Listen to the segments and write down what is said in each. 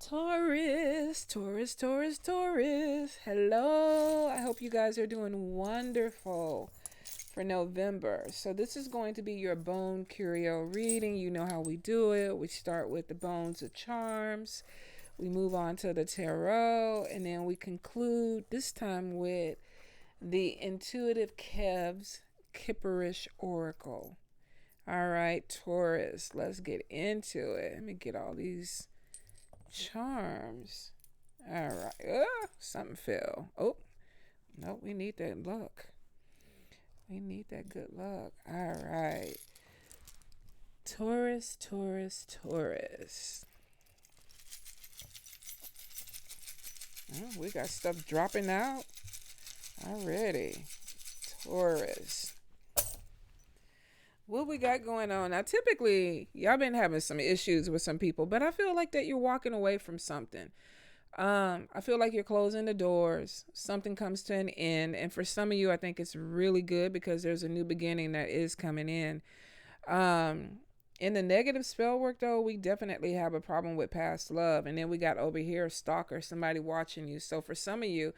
Taurus, Taurus, Taurus, Taurus. Hello. I hope you guys are doing wonderful for November. So, this is going to be your bone curio reading. You know how we do it. We start with the bones of charms, we move on to the tarot, and then we conclude this time with the intuitive Kev's Kipperish Oracle. All right, Taurus, let's get into it. Let me get all these charms. All right. Something fell. Oh, no, we need that luck. We need that good luck. All right. Taurus, Taurus, Taurus. We got stuff dropping out already. Taurus. What we got going on now? Typically, y'all been having some issues with some people, but I feel like that you're walking away from something. I feel like you're closing the doors. Something comes to an end, and for some of you, I think it's really good because there's a new beginning that is coming in. In the negative spell work, though, we definitely have a problem with past love, and then we got over here a stalker, somebody watching you. So for some of you,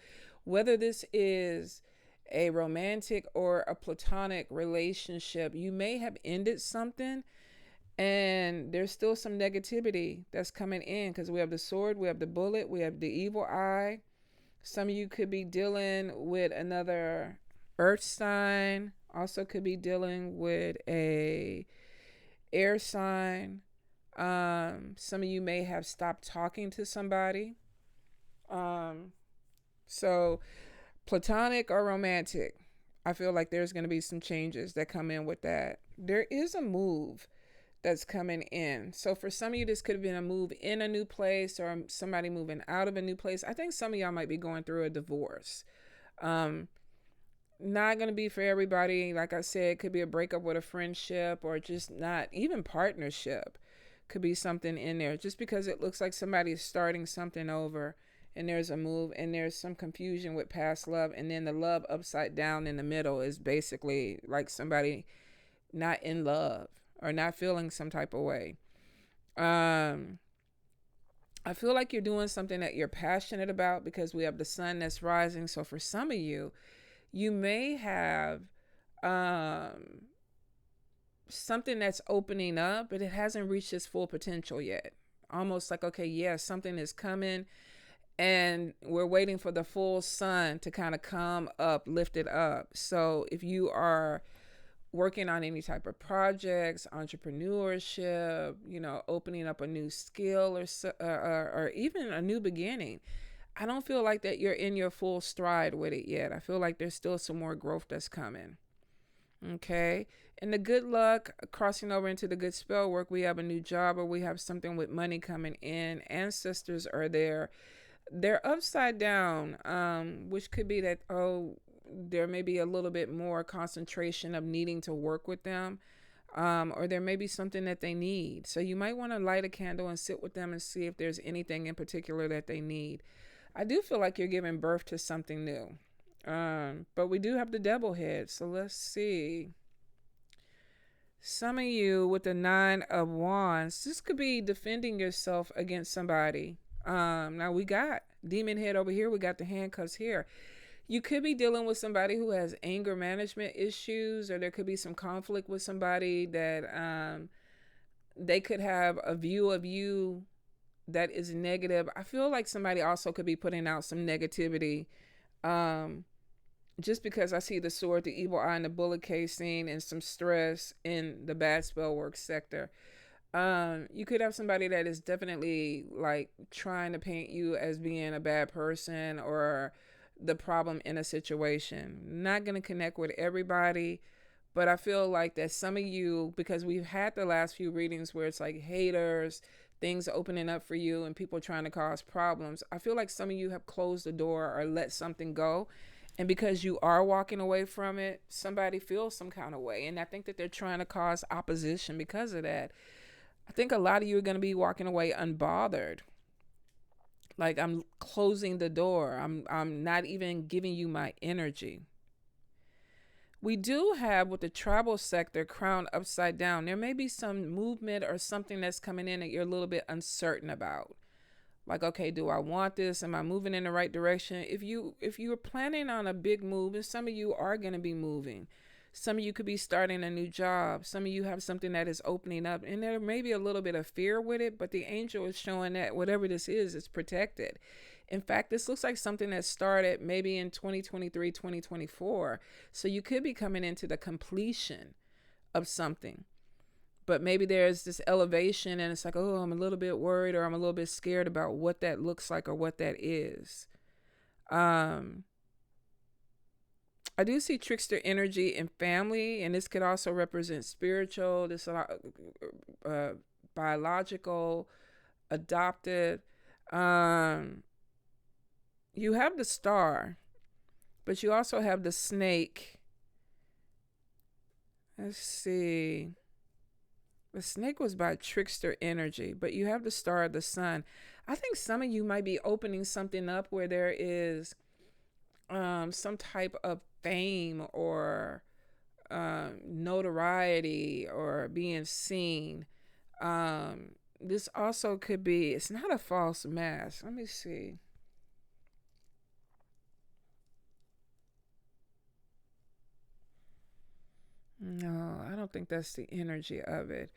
whether this is a romantic or a platonic relationship, you may have ended something and there's still some negativity that's coming in because we have the sword, we have the bullet, we have the evil eye. Some of you could be dealing with another earth sign, also could be dealing with a air sign. Some of you may have stopped talking to somebody. So platonic or romantic, I feel like there's going to be some changes that come in with that. There is a move that's coming in. So for some of you, this could have been a move in a new place or somebody moving out of a new place. I think some of y'all might be going through a divorce. Not going to be for everybody. Like I said, it could be a breakup with a friendship or just not even partnership. Could be something in there just because it looks like somebody is starting something over. And there's a move and there's some confusion with past love. And then the love upside down in the middle is basically like somebody not in love or not feeling some type of way. I feel like you're doing something that you're passionate about because we have the sun that's rising. So for some of you, you may have something that's opening up, but it hasn't reached its full potential yet. Almost like, okay, yeah, something is coming. And we're waiting for the full sun to kind of come up, lift it up. So if you are working on any type of projects, entrepreneurship, opening up a new skill or even a new beginning, I don't feel like that you're in your full stride with it yet. I feel like there's still some more growth that's coming. Okay. And the good luck crossing over into the good spell work, we have a new job or we have something with money coming in. Ancestors are there. They're upside down, which could be that, there may be a little bit more concentration of needing to work with them, or there may be something that they need. So you might want to light a candle and sit with them and see if there's anything in particular that they need. I do feel like you're giving birth to something new, but we do have the devil head. So let's see. Some of you with the 9 of Wands, this could be defending yourself against somebody. Now we got demon head over here. We got the handcuffs here. You could be dealing with somebody who has anger management issues, or there could be some conflict with somebody that they could have a view of you that is negative. I feel like somebody also could be putting out some negativity. Just because I see the sword, the evil eye, and the bullet casing, and some stress in the bad spell work sector. You could have somebody that is definitely like trying to paint you as being a bad person or the problem in a situation. Not going to connect with everybody, but I feel like that some of you, because we've had the last few readings where it's like haters, things opening up for you and people trying to cause problems. I feel like some of you have closed the door or let something go. And because you are walking away from it, somebody feels some kind of way. And I think that they're trying to cause opposition because of that. I think a lot of you are going to be walking away unbothered. Like, I'm closing the door. I'm not even giving you my energy. We do have with the tribal sector crown upside down. There may be some movement or something that's coming in that you're a little bit uncertain about. Like, okay, do I want this? Am I moving in the right direction? If you're planning on a big move, and some of you are going to be moving, some of you could be starting a new job. Some of you have something that is opening up, and there may be a little bit of fear with it, but the angel is showing that whatever this is, it's protected. In fact, this looks like something that started maybe in 2023, 2024. So you could be coming into the completion of something. But maybe there's this elevation and it's like, oh, I'm a little bit worried or I'm a little bit scared about what that looks like or what that is. I do see trickster energy in family, and this could also represent spiritual, this biological, adopted. You have the star, but you also have the snake. Let's see. The snake was by trickster energy, but you have the star of the sun. I think some of you might be opening something up where there is some type of fame or notoriety or being seen. This also could be, it's not a false mask. Let me see. No, I don't think that's the energy of it.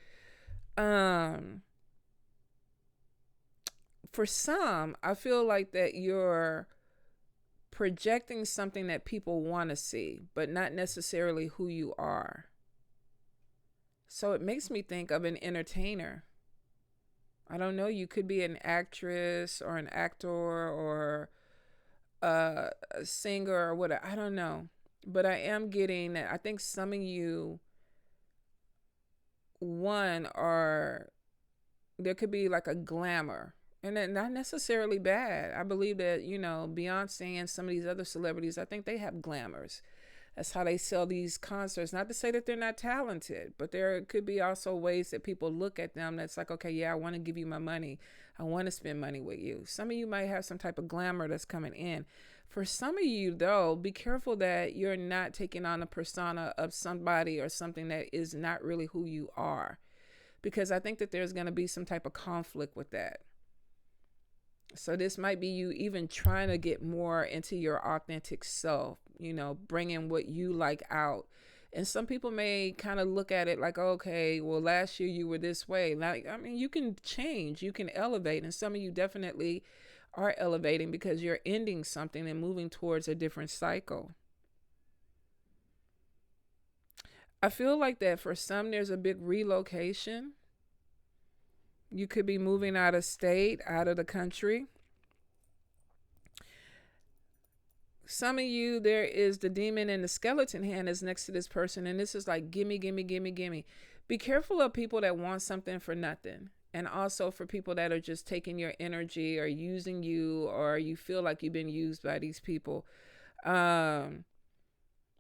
For some, I feel like that you're projecting something that people want to see, but not necessarily who you are. So it makes me think of an entertainer. I don't know, you could be an actress or an actor or a singer or whatever. I don't know. But I am getting that I think some of you, one, are, there could be like a glamour, and then not necessarily bad. I believe that, Beyonce and some of these other celebrities, I think they have glamours. That's how they sell these concerts. Not to say that they're not talented, but there could be also ways that people look at them that's like, okay, yeah, I want to give you my money. I want to spend money with you. Some of you might have some type of glamour that's coming in. For some of you, though, be careful that you're not taking on a persona of somebody or something that is not really who you are, because I think that there's going to be some type of conflict with that. So this might be you even trying to get more into your authentic self, bringing what you like out. And some people may kind of look at it like, okay, well, last year you were this way. Like, I mean, you can change, you can elevate. And some of you definitely are elevating because you're ending something and moving towards a different cycle. I feel like that for some, there's a big relocation. You could be moving out of state, out of the country. Some of you, there is the demon and the skeleton hand is next to this person. And this is like, gimme, gimme, gimme, gimme. Be careful of people that want something for nothing. And also for people that are just taking your energy or using you, or you feel like you've been used by these people.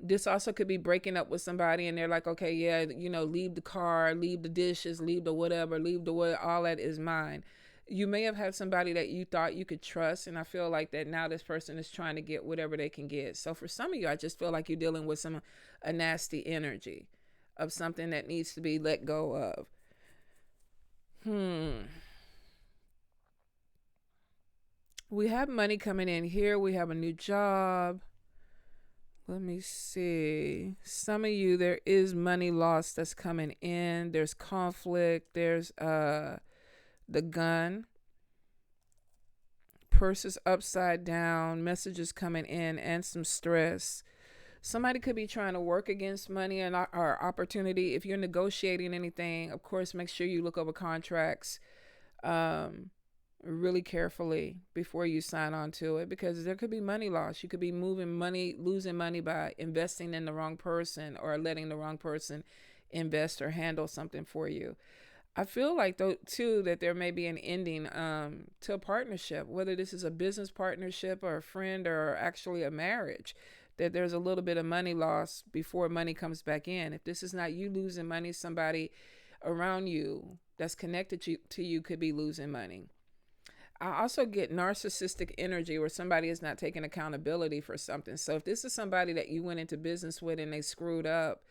This also could be breaking up with somebody and they're like, okay, yeah, leave the car, leave the dishes, leave the whatever, leave the what, all that is mine. You may have had somebody that you thought you could trust, and I feel like that now this person is trying to get whatever they can get. So for some of you, I just feel like you're dealing with a nasty energy of something that needs to be let go of. We have money coming in here. We have a new job. Let me see. Some of you, there is money loss that's coming in. There's conflict. There's the gun. Purse is upside down. Messages coming in and some stress. Somebody could be trying to work against money and or opportunity. If you're negotiating anything, of course, make sure you look over contracts really carefully before you sign on to it, because there could be money loss. You could be losing money by investing in the wrong person or letting the wrong person invest or handle something for you. I feel like, though, too, that there may be an ending to a partnership, whether this is a business partnership or a friend or actually a marriage, that there's a little bit of money loss before money comes back in. If this is not you losing money, somebody around you that's connected to you could be losing money. I also get narcissistic energy where somebody is not taking accountability for something. So if this is somebody that you went into business with and they screwed up,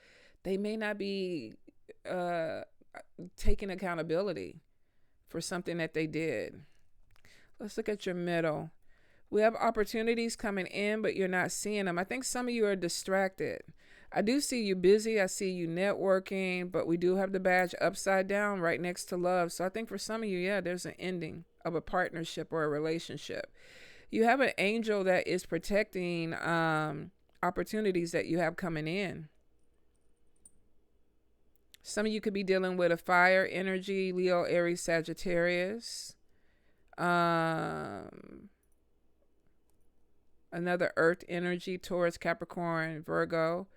they may not be taking accountability for something that they did. Let's look at your middle. We have opportunities coming in, but you're not seeing them. I think some of you are distracted. I do see you busy. I see you networking, but we do have the badge upside down right next to love. So I think for some of you, yeah, there's an ending of a partnership or a relationship. You have an angel that is protecting opportunities that you have coming in. Some of you could be dealing with a fire energy, Leo, Aries, Sagittarius. Another earth energy, Taurus, Capricorn, Virgo.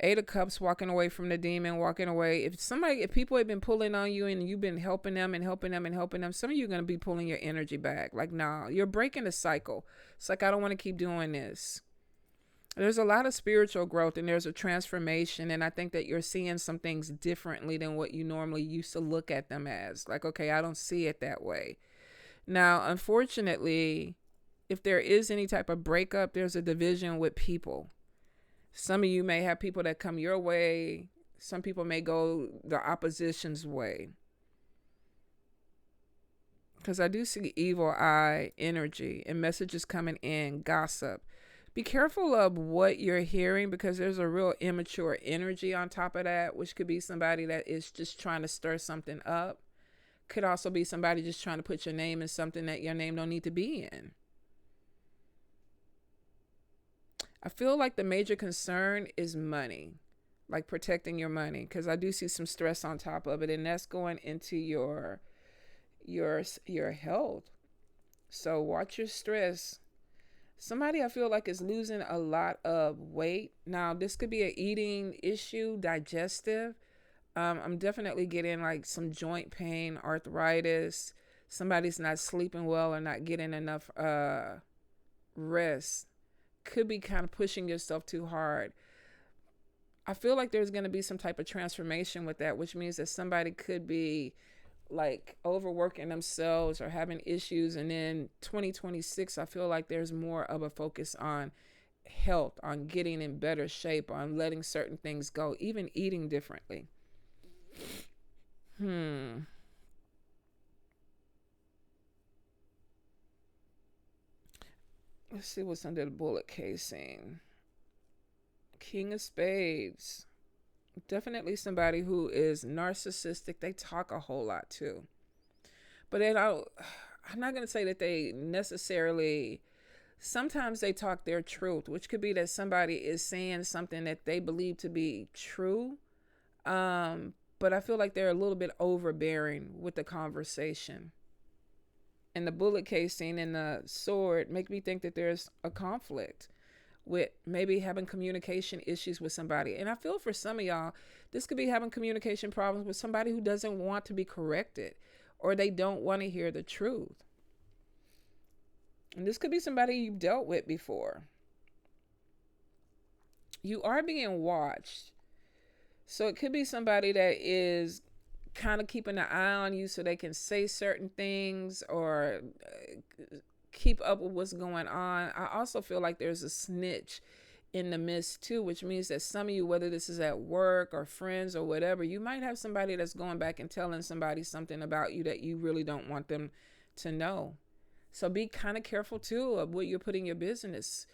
8 of Cups, walking away from the demon, walking away. If people have been pulling on you and you've been helping them and helping them and helping them, some of you are going to be pulling your energy back. Like, nah, you're breaking the cycle. It's like, I don't want to keep doing this. There's a lot of spiritual growth and there's a transformation. And I think that you're seeing some things differently than what you normally used to look at them as. Like, okay, I don't see it that way. Now, unfortunately, if there is any type of breakup, there's a division with people. Some of you may have people that come your way. Some people may go the opposition's way. Because I do see evil eye energy and messages coming in, gossip. Be careful of what you're hearing because there's a real immature energy on top of that, which could be somebody that is just trying to stir something up. Could also be somebody just trying to put your name in something that your name don't need to be in. I feel like the major concern is money, like protecting your money, because I do see some stress on top of it, and that's going into your health. So watch your stress. Somebody I feel like is losing a lot of weight. Now, this could be an eating issue, digestive. I'm definitely getting like some joint pain, arthritis. Somebody's not sleeping well or not getting enough rest. Could be kind of pushing yourself too hard. I feel like there's going to be some type of transformation with that, which means that somebody could be like overworking themselves or having issues. And then 2026, I feel like there's more of a focus on health, on getting in better shape, on letting certain things go, even eating differently. Let's see what's under the bullet casing. King of Spades. Definitely somebody who is narcissistic. They talk a whole lot too. But I'm not going to say that they necessarily, sometimes they talk their truth, which could be that somebody is saying something that they believe to be true. But I feel like they're a little bit overbearing with the conversation. And the bullet casing and the sword make me think that there's a conflict with maybe having communication issues with somebody. And I feel for some of y'all, this could be having communication problems with somebody who doesn't want to be corrected or they don't want to hear the truth. And this could be somebody you've dealt with before. You are being watched. So it could be somebody that is kind of keeping an eye on you so they can say certain things or keep up with what's going on. I also feel like there's a snitch in the midst too, which means that some of you, whether this is at work or friends or whatever, you might have somebody that's going back and telling somebody something about you that you really don't want them to know. So be kind of careful too of what you're putting your business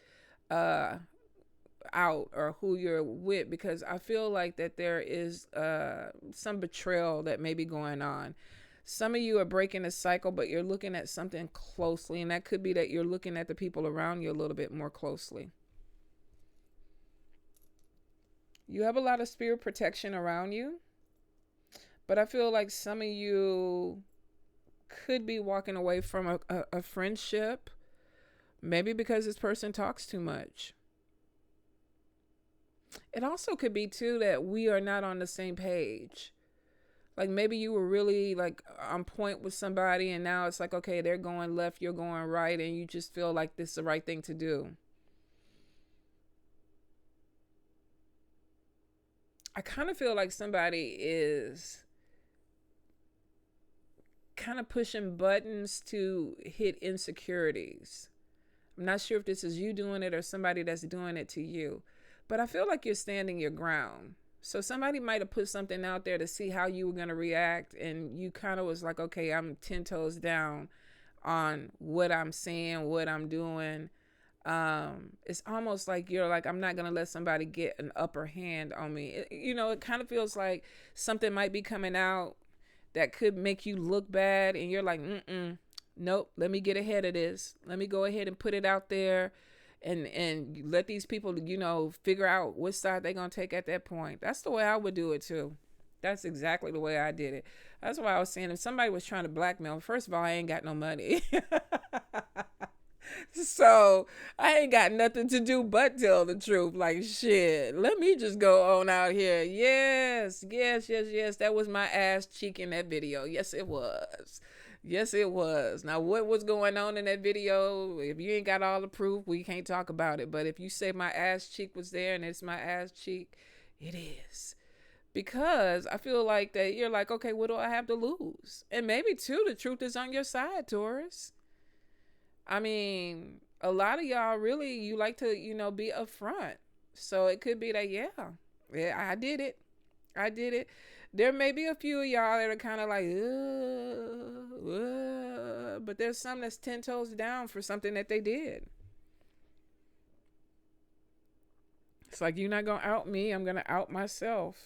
out or who you're with, because I feel like that there is some betrayal that may be going on. Some of you are breaking a cycle, but you're looking at something closely, and that could be that you're looking at the people around you a little bit more closely. You have a lot of spirit protection around you, but I feel like some of you could be walking away from a friendship, maybe because this person talks too much. It also could be too that we are not on the same page. Like maybe you were really like on point with somebody and now it's like, okay, they're going left, you're going right, and you just feel like this is the right thing to do. I kind of feel like somebody is kind of pushing buttons to hit insecurities. I'm not sure if this is you doing it or somebody that's doing it to you. But I feel like you're standing your ground. So somebody might have put something out there to see how you were going to react. And you kind of was like, okay, I'm 10 toes down on what I'm saying, what I'm doing. It's almost like you're like, I'm not going to let somebody get an upper hand on me. It kind of feels like something might be coming out that could make you look bad. And you're like, nope, let me get ahead of this. Let me go ahead and put it out there and let these people, figure out which side they're going to take at that point. That's the way I would do it too. That's exactly the way I did it. That's why I was saying, if somebody was trying to blackmail, first of all, I ain't got no money. So I ain't got nothing to do but tell the truth. Like, shit, let me just go on out here. Yes. That was my ass cheek in that video. Yes, it was. Now, what was going on in that video? If you ain't got all the proof, we can't talk about it. But if you say my ass cheek was there and it's my ass cheek, it is. Because I feel like that you're like, okay, what do I have to lose? And maybe, too, the truth is on your side, Taurus. I mean, a lot of y'all really, you like to, be upfront. So it could be that, yeah, I did it. There may be a few of y'all that are kind of like, but there's some that's 10 toes down for something that they did. It's like, you're not going to out me. I'm going to out myself.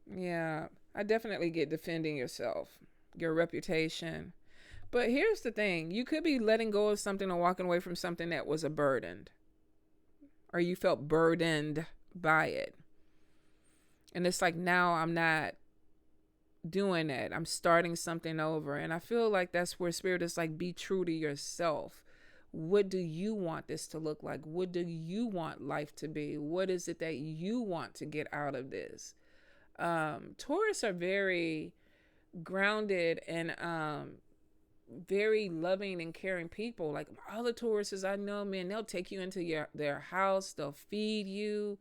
Yeah, I definitely get defending yourself, your reputation. But here's the thing. You could be letting go of something or walking away from something that was a burden, or you felt burdened by it. And it's like, now I'm not doing that. I'm starting something over. And I feel like that's where Spirit is like, be true to yourself. What do you want this to look like? What do you want life to be? What is it that you want to get out of this? Taurus are very grounded and very loving and caring people. Like all the Tauruses I know, man, they'll take you into their house. They'll feed you.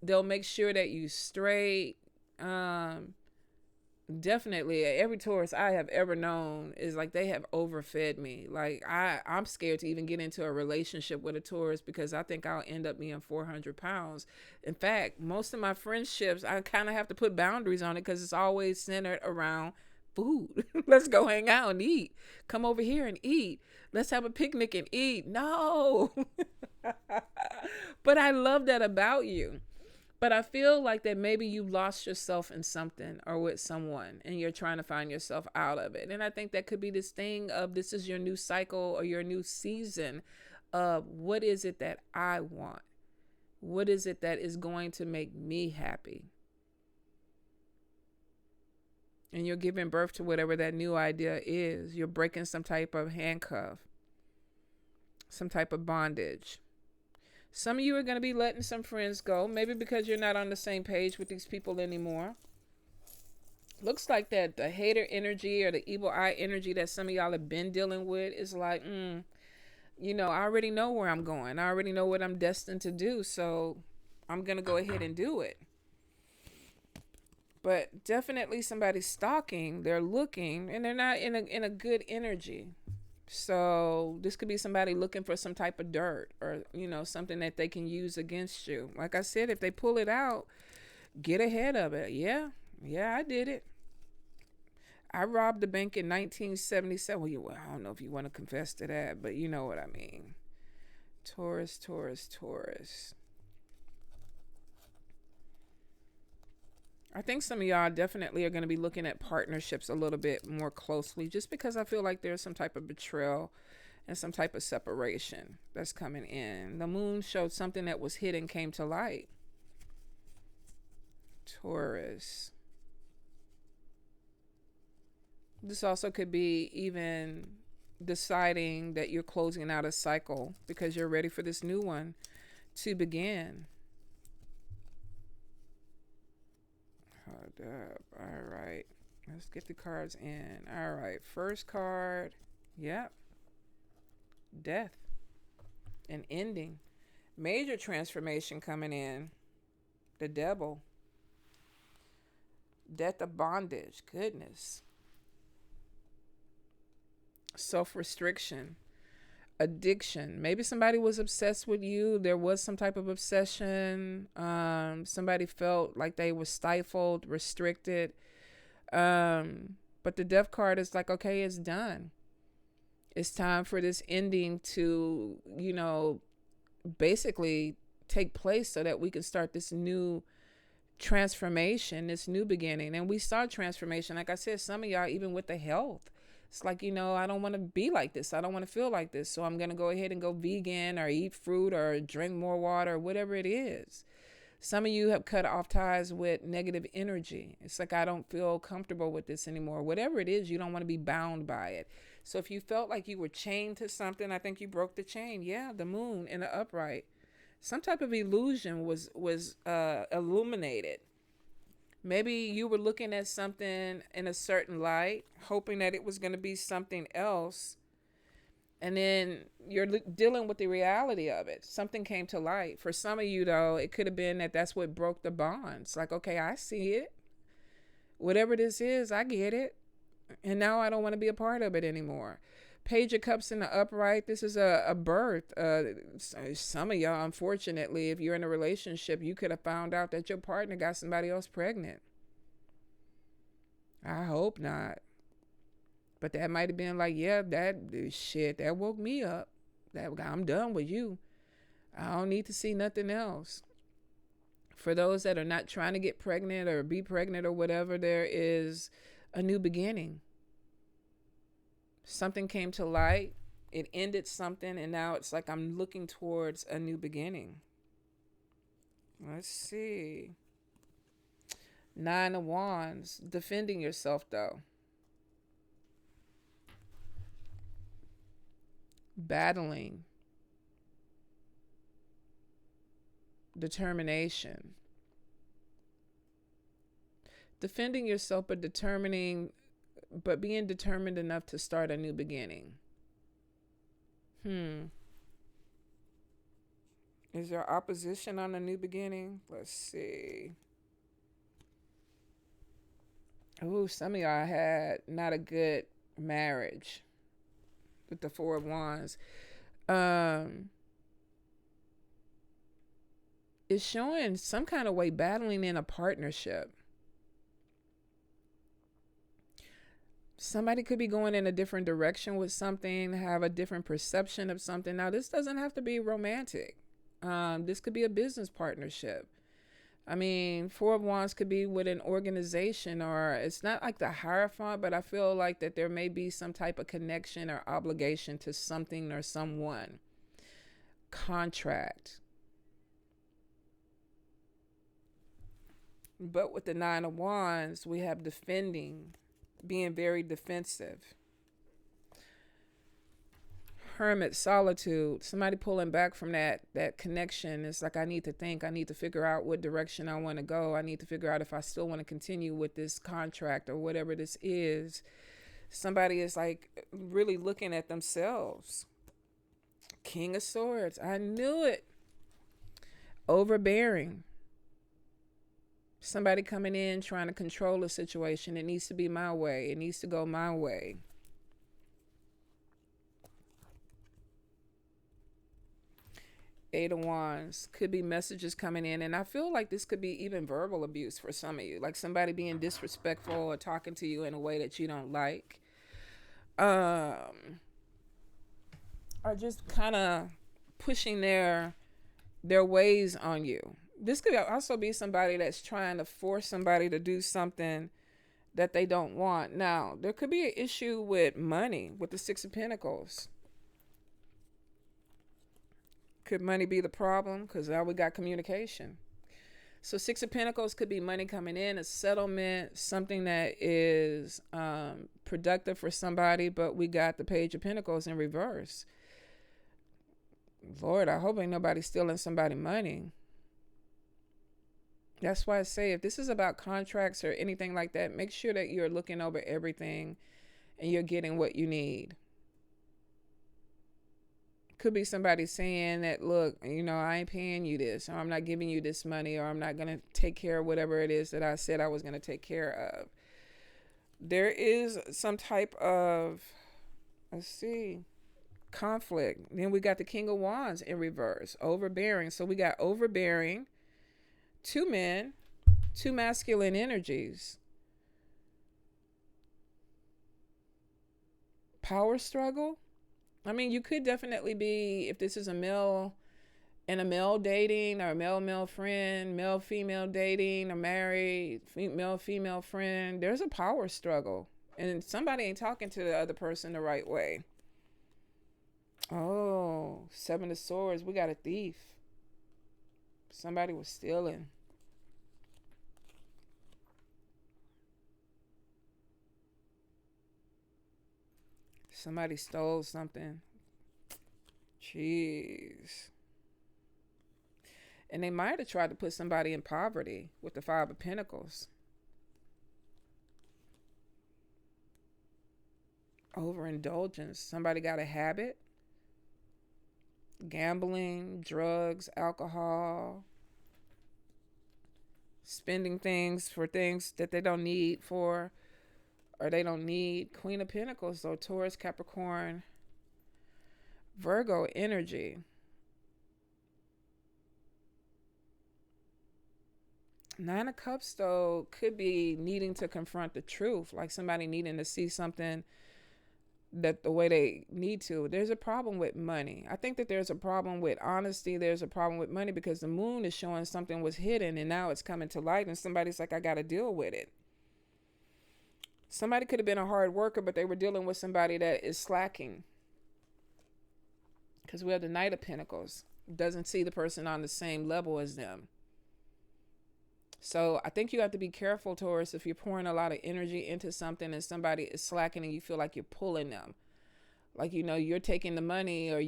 They'll make sure that you straight. Definitely every Taurus I have ever known is like, they have overfed me. Like I'm scared to even get into a relationship with a Taurus because I think I'll end up being 400 pounds. In fact, most of my friendships, I kind of have to put boundaries on it because it's always centered around food. Let's go hang out and eat. Come over here and eat. Let's have a picnic and eat. No. But I love that about you. But I feel like that maybe you lost yourself in something or with someone and you're trying to find yourself out of it. And I think that could be this thing of, this is your new cycle or your new season of, what is it that I want? What is it that is going to make me happy? And you're giving birth to whatever that new idea is. You're breaking some type of handcuff, some type of bondage. Some of you are going to be letting some friends go, maybe because you're not on the same page with these people anymore. Looks like that the hater energy or the evil eye energy that some of y'all have been dealing with is like, I already know where I'm going. I already know what I'm destined to do. So I'm going to go ahead and do it. But definitely somebody's stalking, they're looking, and they're not in a good energy. So this could be somebody looking for some type of dirt or, something that they can use against you. Like I said, if they pull it out, get ahead of it. Yeah, I did it. I robbed the bank in 1977. Well, I don't know if you want to confess to that, but you know what I mean. Taurus. I think some of y'all definitely are going to be looking at partnerships a little bit more closely, just because I feel like there's some type of betrayal and some type of separation that's coming in. The moon showed something that was hidden came to light. Taurus. This also could be even deciding that you're closing out a cycle because you're ready for this new one to begin. All right, let's get the cards in. All right, first card. Yep. Death. An ending. Major transformation coming in. The devil. Death of bondage. Goodness. Self-restriction. Addiction. Maybe somebody was obsessed with you. There was some type of obsession. Somebody felt like they were stifled, restricted. But the death card is like, okay, it's done. It's time for this ending to, basically take place so that we can start this new transformation, this new beginning. And we saw transformation. Like I said, some of y'all, even with the health, it's like, I don't want to be like this. I don't want to feel like this. So I'm going to go ahead and go vegan or eat fruit or drink more water or whatever it is. Some of you have cut off ties with negative energy. It's like, I don't feel comfortable with this anymore. Whatever it is, you don't want to be bound by it. So if you felt like you were chained to something, I think you broke the chain. Yeah, the moon in the upright. Some type of illusion was illuminated. Maybe you were looking at something in a certain light, hoping that it was going to be something else. And then you're dealing with the reality of it. Something came to light. For some of you, though, it could have been that that's what broke the bonds. Like, okay, I see it. Whatever this is, I get it. And now I don't want to be a part of it anymore. Page of Cups in the upright. This is a birth. Some of y'all, unfortunately, if you're in a relationship, you could have found out that your partner got somebody else pregnant. I hope not. But that might have been like, yeah, that woke me up. I'm done with you. I don't need to see nothing else. For those that are not trying to get pregnant or be pregnant or whatever, there is a new beginning. Something came to light. It ended something, and now it's like I'm looking towards a new beginning. Let's see. 9 of Wands. Defending yourself, though. Battling. Determination. Defending yourself, but being determined enough to start a new beginning. Is there opposition on a new beginning? Let's see. Oh, some of y'all had not a good marriage with the 4 of Wands. It's showing some kind of way battling in a partnership. Somebody could be going in a different direction with something, have a different perception of something. Now, this doesn't have to be romantic. This could be a business partnership. I mean, 4 of Wands could be with an organization, or it's not like the Hierophant, but I feel like that there may be some type of connection or obligation to something or someone. Contract. But with the 9 of Wands, we have defending, being very defensive. Hermit, solitude, somebody pulling back from that connection. It's like, I need to think, I need to figure out what direction I want to go. I need to figure out if I still want to continue with this contract or whatever this is. Somebody is like really looking at themselves. King of Swords, I knew it. Overbearing. Somebody coming in trying to control a situation. It needs to be my way. It needs to go my way. Eight of Wands. Could be messages coming in. And I feel like this could be even verbal abuse for some of you. Like somebody being disrespectful or talking to you in a way that you don't like. Or just kind of pushing their ways on you. This could also be somebody that's trying to force somebody to do something that they don't want. Now, there could be an issue with money with the 6 of Pentacles. Could money be the problem? Because now we got communication. So 6 of Pentacles could be money coming in, a settlement, something that is productive for somebody, but we got the Page of Pentacles in reverse. Lord, I hope ain't nobody stealing somebody's money. That's why I say, if this is about contracts or anything like that, make sure that you're looking over everything and you're getting what you need. Could be somebody saying that, look, I ain't paying you this, or I'm not giving you this money, or I'm not going to take care of whatever it is that I said I was going to take care of. There is some type of, conflict. Then we got the King of Wands in reverse, overbearing. So we got overbearing, 2 men, 2 masculine energies. Power struggle. I mean, you could definitely be, if this is a male and a male dating, or a male friend, male female dating, or married male female friend, there's a power struggle, and somebody ain't talking to the other person the right way. Oh, 7 of Swords. We got a thief. Somebody was stealing. Somebody stole something. Jeez. And they might have tried to put somebody in poverty with the 5 of Pentacles. Overindulgence. Somebody got a habit. Gambling, drugs, alcohol. Spending things for things that they don't need for, or they don't need. Queen of Pentacles, so Taurus, Capricorn, Virgo energy. Nine of Cups, though, could be needing to confront the truth, like somebody needing to see something that the way they need to. There's a problem with money. I think that there's a problem with honesty. There's a problem with money because the moon is showing something was hidden and now it's coming to light, and somebody's like, I got to deal with it. Somebody could have been a hard worker, but they were dealing with somebody that is slacking. Because we have the Knight of Pentacles. Doesn't see the person on the same level as them. So I think you have to be careful, Taurus, if you're pouring a lot of energy into something and somebody is slacking and you feel like you're pulling them. Like, you know, you're taking the money, or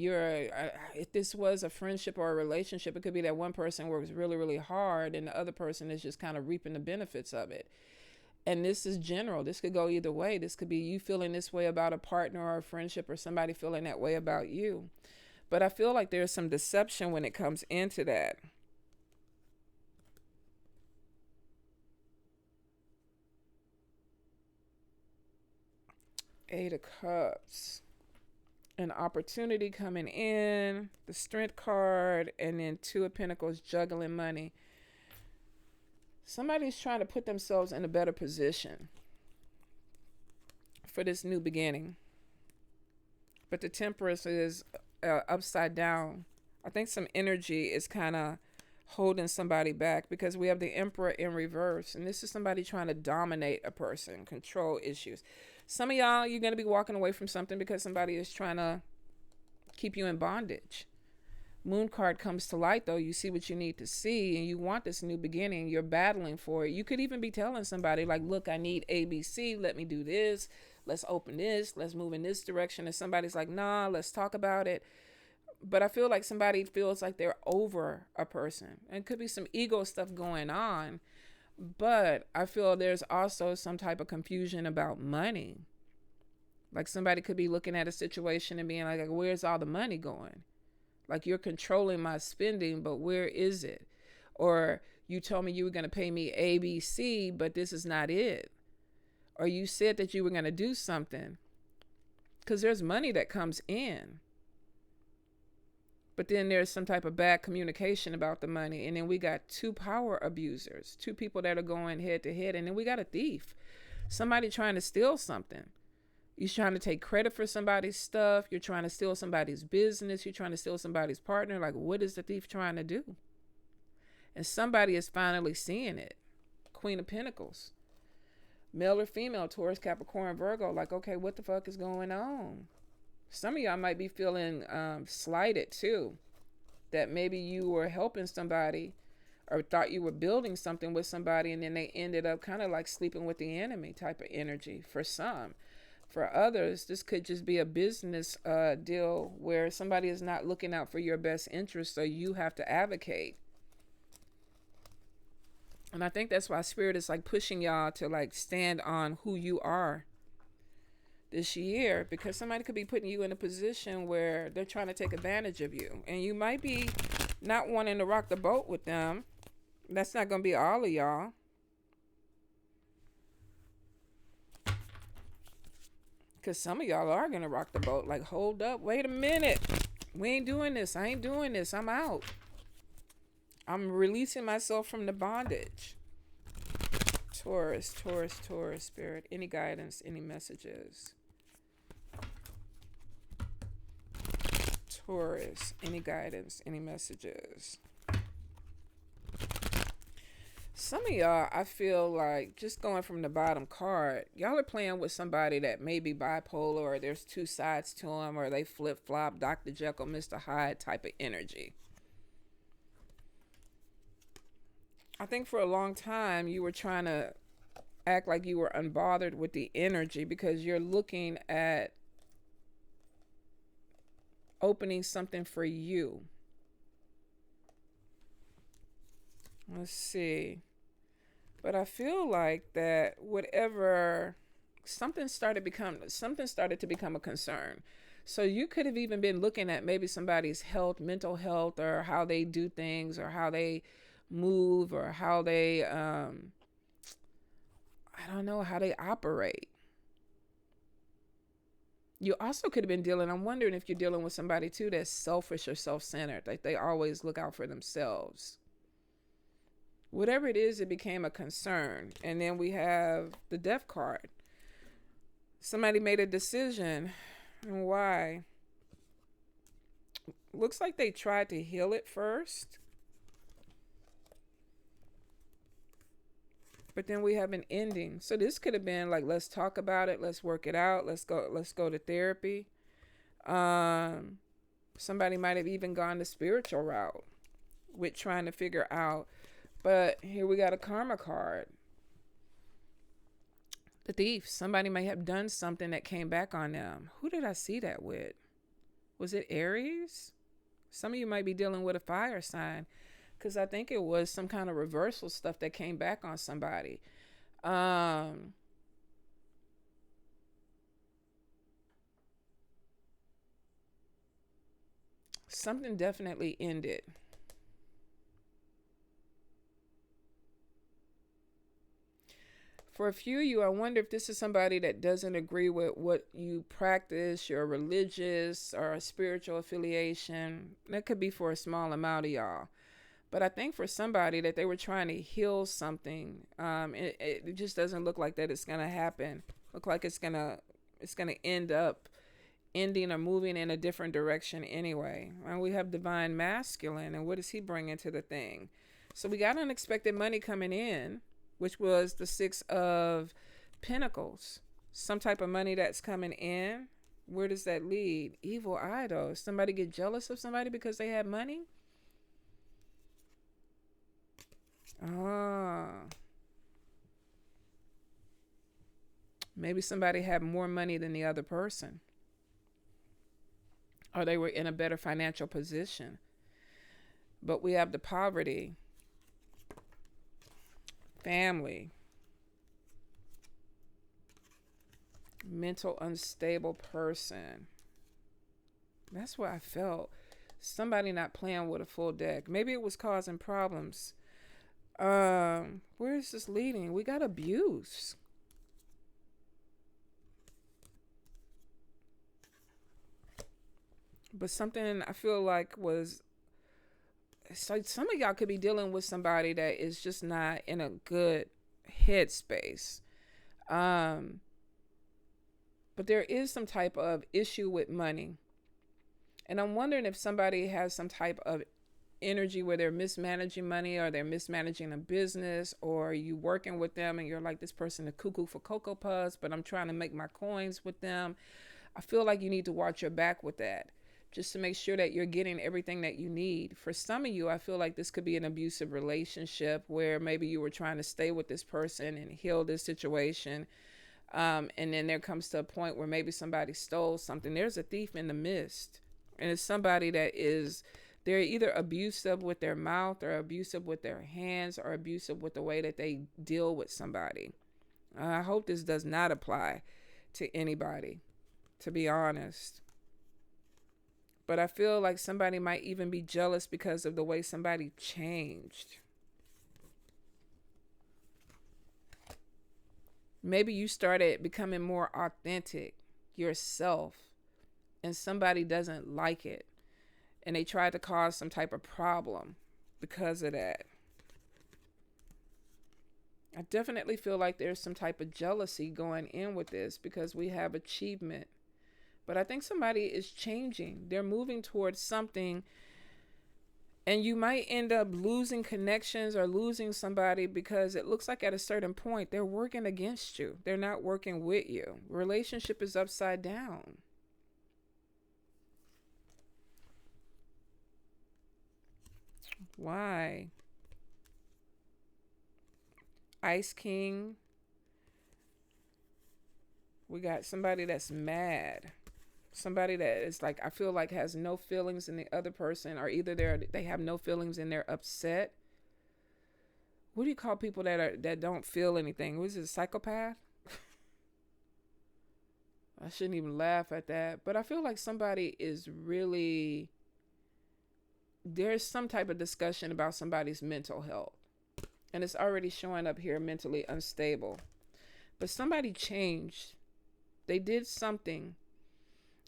if this was a friendship or a relationship, it could be that one person works really, really hard and the other person is just kind of reaping the benefits of it. And this is general. This could go either way. This could be you feeling this way about a partner or a friendship, or somebody feeling that way about you. But I feel like there's some deception when it comes into that. Eight of Cups. An opportunity coming in. The Strength card. And then 2 of Pentacles, juggling money. Somebody's trying to put themselves in a better position for this new beginning. But the Temperance is upside down. I think some energy is kind of holding somebody back, because we have the Emperor in reverse. And this is somebody trying to dominate a person, control issues. Some of y'all, you're going to be walking away from something because somebody is trying to keep you in bondage. Moon card comes to light, though. You see what you need to see, and you want this new beginning. You're battling for it. You could even be telling somebody, like, look, I need ABC. Let me do this. Let's open this. Let's move in this direction. And somebody's like, nah, let's talk about it. But I feel like somebody feels like they're over a person. And it could be some ego stuff going on. But I feel there's also some type of confusion about money. Like somebody could be looking at a situation and being like, where's all the money going? Like, you're controlling my spending, but where is it? Or you told me you were going to pay me ABC, but this is not it. Or you said that you were going to do something. Because there's money that comes in. But then there's some type of bad communication about the money. And then we got 2 power abusers, 2 people that are going head to head. And then we got a thief, somebody trying to steal something. You're trying to take credit for somebody's stuff. You're trying to steal somebody's business. You're trying to steal somebody's partner. Like, what is the thief trying to do? And somebody is finally seeing it. Queen of Pentacles. Male or female, Taurus, Capricorn, Virgo. Like, okay, what the fuck is going on? Some of y'all might be feeling slighted too. That maybe you were helping somebody or thought you were building something with somebody, and then they ended up kind of like sleeping with the enemy type of energy for some. For others, this could just be a business deal where somebody is not looking out for your best interest, so you have to advocate. And I think that's why Spirit is like pushing y'all to like stand on who you are this year, because somebody could be putting you in a position where they're trying to take advantage of you, and you might be not wanting to rock the boat with them. That's not going to be all of y'all. Because some of y'all are going to rock the boat. Like, hold up, wait a minute. We ain't doing this. I ain't doing this. I'm out. I'm releasing myself from the bondage. Taurus, Spirit. Any guidance, any messages? Taurus, any guidance, any messages? Some of y'all, I feel like, just going from the bottom card, y'all are playing with somebody that may be bipolar, or there's two sides to them, or they flip-flop, Dr. Jekyll, Mr. Hyde type of energy. I think for a long time you were trying to act like you were unbothered with the energy because you're looking at opening something for you. Let's see. But I feel like that whatever, something started to become a concern. So you could have even been looking at maybe somebody's health, mental health, or how they do things, or how they move, or how they I don't know, how they operate. You also could have been dealing, I'm wondering if you're dealing with somebody too that's selfish or self-centered, like they always look out for themselves. Whatever it is, it became a concern. And then we have the Death card. Somebody made a decision. And why? Looks like they tried to heal it first. But then we have an ending. So this could have been like, let's talk about it. Let's work it out. Let's go to therapy. Somebody might have even gone the spiritual route with trying to figure out. But here we got a karma card. The Thief. Somebody may have done something that came back on them. Who did I see that with? Was it Aries? Some of you might be dealing with a fire sign, because I think it was some kind of reversal stuff that came back on somebody. Something definitely ended. For a few of you, I wonder if this is somebody that doesn't agree with what you practice, your religious or spiritual affiliation. That could be for a small amount of y'all. But I think for somebody that they were trying to heal something, it just doesn't look like that it's going to happen. Look like it's going to end up ending or moving in a different direction anyway. And we have divine masculine, and what does he bring into the thing? So we got unexpected money coming in, which was the 6 of Pentacles. Some type of money that's coming in. Where does that lead? Evil eye, though. Somebody get jealous of somebody because they had money? Maybe somebody had more money than the other person. Or they were in a better financial position. But we have the poverty. Family. Mental unstable person. That's what I felt. Somebody not playing with a full deck. Maybe it was causing problems. Where is this leading? We got abuse. But something I feel like was, so some of y'all could be dealing with somebody that is just not in a good headspace. But there is some type of issue with money. And I'm wondering if somebody has some type of energy where they're mismanaging money, or they're mismanaging a business, or you working with them and you're like, this person is cuckoo for Cocoa Puffs, but I'm trying to make my coins with them. I feel like you need to watch your back with that, just to make sure that you're getting everything that you need. For some of you, I feel like this could be an abusive relationship where maybe you were trying to stay with this person and heal this situation. And then there comes to a point where maybe somebody stole something. There's a thief in the midst. And it's somebody that is, they're either abusive with their mouth, or abusive with their hands, or abusive with the way that they deal with somebody. I hope this does not apply to anybody, to be honest. But I feel like somebody might even be jealous because of the way somebody changed. Maybe you started becoming more authentic yourself, and somebody doesn't like it, and they tried to cause some type of problem because of that. I definitely feel like there's some type of jealousy going in with this, because we have achievement. But I think somebody is changing. They're moving towards something, and you might end up losing connections or losing somebody because it looks like at a certain point they're working against you. They're not working with you. Relationship is upside down. Why? Ice King. We got somebody that's mad. Somebody that is like, I feel like has no feelings in the other person, or either they have no feelings and they're upset. What do you call people that don't feel anything? Was it a psychopath? I shouldn't even laugh at that, but I feel like somebody is really, there's some type of discussion about somebody's mental health, and it's already showing up here, mentally unstable. But somebody changed. They did something,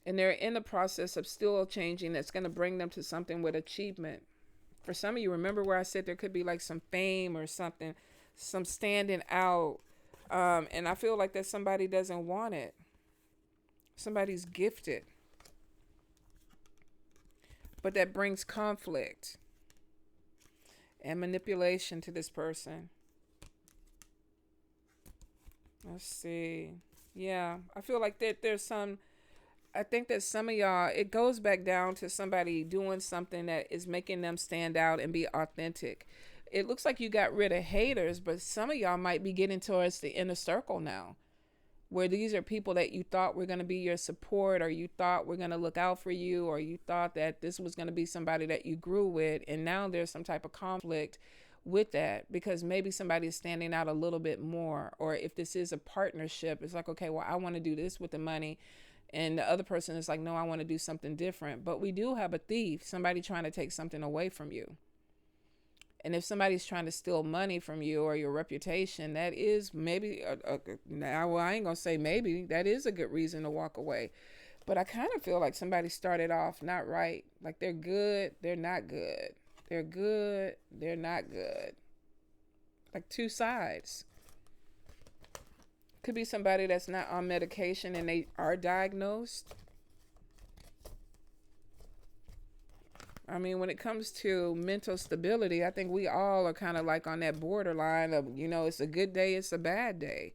and they're in the process of still changing. That's going to bring them to something with achievement. For some of you, remember where I said there could be like some fame or something, some standing out. And I feel like that somebody doesn't want it. Somebody's gifted, but that brings conflict and manipulation to this person. Let's see. Yeah, I feel like there's some, I think that some of y'all, it goes back down to somebody doing something that is making them stand out and be authentic. It looks like you got rid of haters, but some of y'all might be getting towards the inner circle now, where these are people that you thought were going to be your support, or you thought were going to look out for you, or you thought that this was going to be somebody that you grew with. And now there's some type of conflict with that, because maybe somebody is standing out a little bit more. Or if this is a partnership, it's like, okay, well, I want to do this with the money, and the other person is like, no, I want to do something different. But we do have a thief, somebody trying to take something away from you. And if somebody's trying to steal money from you or your reputation, that is maybe, now I ain't going to say maybe, that is a good reason to walk away. But I kind of feel like somebody started off not right. Like they're good, they're not good. They're good, they're not good. Like two sides. Could be somebody that's not on medication and they are diagnosed. I mean, when it comes to mental stability, I think we all are kind of like on that borderline of, it's a good day, it's a bad day.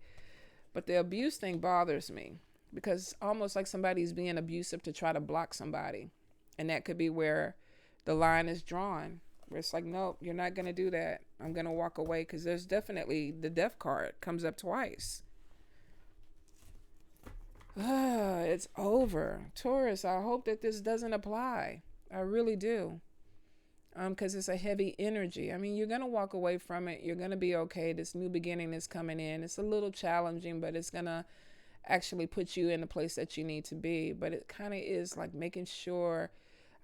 But the abuse thing bothers me, because it's almost like somebody's being abusive to try to block somebody. And that could be where the line is drawn, where it's like, nope, you're not going to do that. I'm going to walk away, because there's definitely the death card comes up twice. It's over. Taurus, I hope that this doesn't apply. I really do. Because it's a heavy energy. I mean, you're going to walk away from it. You're going to be okay. This new beginning is coming in. It's a little challenging, but it's going to actually put you in the place that you need to be. But it kind of is like making sure,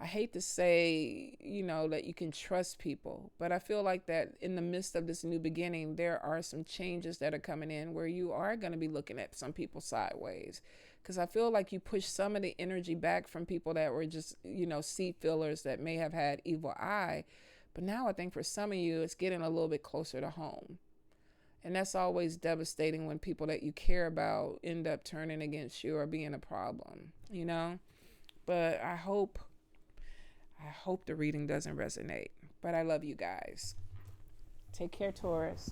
I hate to say, that you can trust people. But I feel like that in the midst of this new beginning, there are some changes that are coming in where you are going to be looking at some people sideways. Because I feel like you push some of the energy back from people that were just, seat fillers that may have had evil eye. But now I think for some of you, it's getting a little bit closer to home. And that's always devastating when people that you care about end up turning against you or being a problem, But I hope the reading doesn't resonate. But I love you guys. Take care, Taurus.